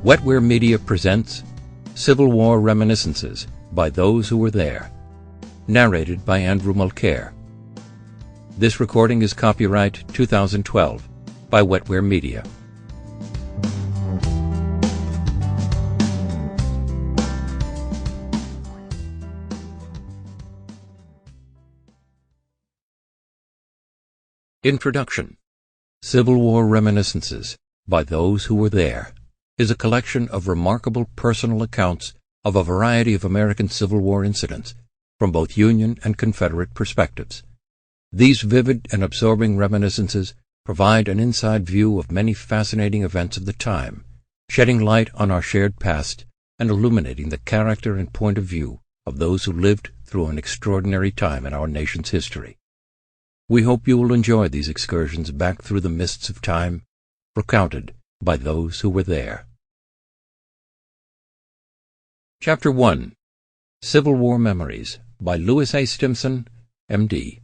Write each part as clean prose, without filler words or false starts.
Wetware Media presents Civil War Reminiscences by Those Who Were There, narrated by Andrew Mulcare. This recording is copyright 2012 by Wetware Media. Introduction. Civil War Reminiscences by Those Who Were There is a collection of remarkable personal accounts of a variety of American Civil War incidents from both Union and Confederate perspectives. These vivid and absorbing reminiscences provide an inside view of many fascinating events of the time, shedding light on our shared past and illuminating the character and point of view of those who lived through an extraordinary time in our nation's history. We hope you will enjoy these excursions back through the mists of time, recounted by those who were there. Chapter 1. Civil War Memories by Louis A. Stimson, M.D.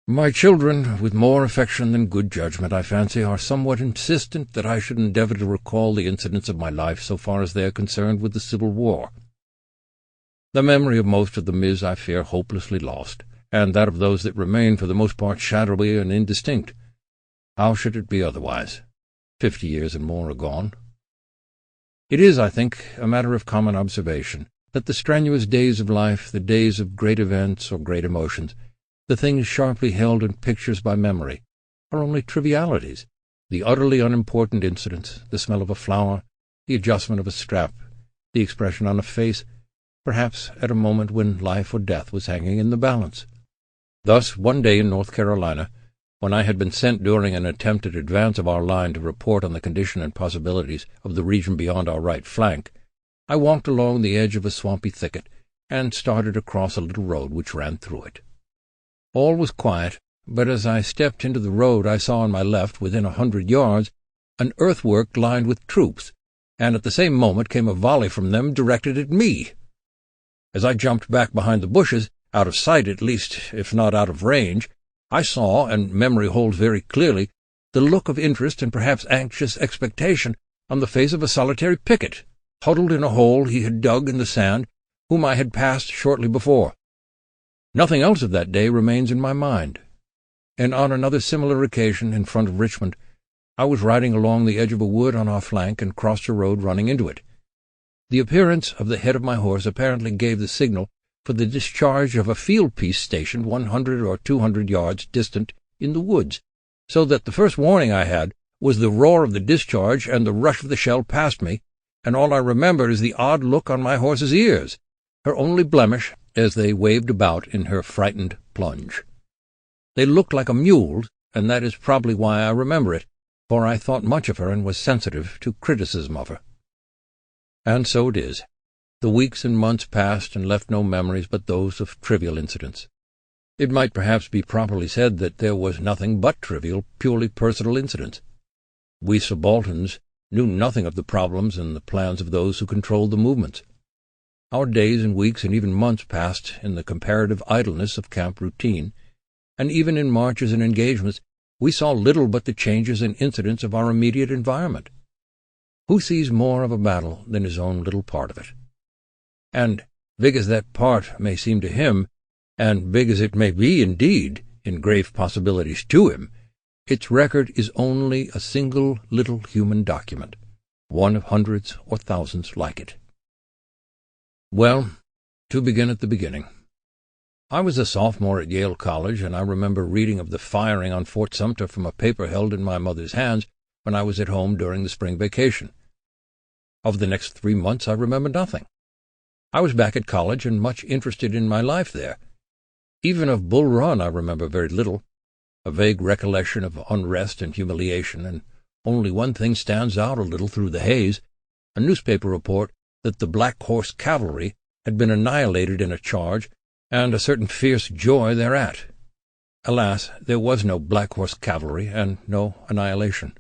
My children, with more affection than good judgment, I fancy, are somewhat insistent that I should endeavor to recall the incidents of my life so far as they are concerned with the Civil War. The memory of most of them is, I fear, hopelessly lost, and that of those that remain for the most part shadowy and indistinct. How should it be otherwise? 50 years and more are gone. It is, I think, a matter of common observation that the strenuous days of life, the days of great events or great emotions, the things sharply held in pictures by memory, are only trivialities, the utterly unimportant incidents, the smell of a flower, the adjustment of a strap, the expression on a face, perhaps at a moment when life or death was hanging in the balance. Thus, one day in North Carolina, when I had been sent during an attempted advance of our line to report on the condition and possibilities of the region beyond our right flank, I walked along the edge of a swampy thicket and started across a little road which ran through it. All was quiet, but as I stepped into the road I saw on my left, within 100 yards, an earthwork lined with troops, and at the same moment came a volley from them directed at me. As I jumped back behind the bushes, out of sight at least, if not out of range, I saw, and memory holds very clearly, the look of interest and perhaps anxious expectation on the face of a solitary picket, huddled in a hole he had dug in the sand, whom I had passed shortly before. Nothing else of that day remains in my mind. And on another similar occasion, in front of Richmond, I was riding along the edge of a wood on our flank and crossed a road running into it. The appearance of the head of my horse apparently gave the signal for the discharge of a field-piece stationed 100 or 200 yards distant in the woods, so that the first warning I had was the roar of the discharge and the rush of the shell past me, and all I remember is the odd look on my horse's ears, her only blemish, as they waved about in her frightened plunge. They looked like a mule's, and that is probably why I remember it, for I thought much of her and was sensitive to criticism of her. And so it is. The weeks and months passed and left no memories but those of trivial incidents. It might perhaps be properly said that there was nothing but trivial, purely personal incidents. We subalterns knew nothing of the problems and the plans of those who controlled the movements. Our days and weeks and even months passed in the comparative idleness of camp routine, and even in marches and engagements we saw little but the changes and incidents of our immediate environment. Who sees more of a battle than his own little part of it? And, big as that part may seem to him, and big as it may be indeed, in grave possibilities to him, its record is only a single little human document, one of hundreds or thousands like it. Well, to begin at the beginning. I was a sophomore at Yale College, and I remember reading of the firing on Fort Sumter from a paper held in my mother's hands when I was at home during the spring vacation. Of the next 3 months I remember nothing. I was back at college and much interested in my life there. Even of Bull Run I remember very little, a vague recollection of unrest and humiliation, and only one thing stands out a little through the haze, a newspaper report that the Black Horse Cavalry had been annihilated in a charge, and a certain fierce joy thereat. Alas, there was no Black Horse Cavalry, and no annihilation.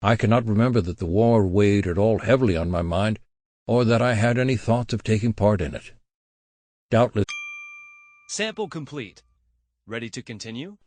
I cannot remember that the war weighed at all heavily on my mind, or that I had any thoughts of taking part in it. Doubtless. Sample complete. Ready to continue?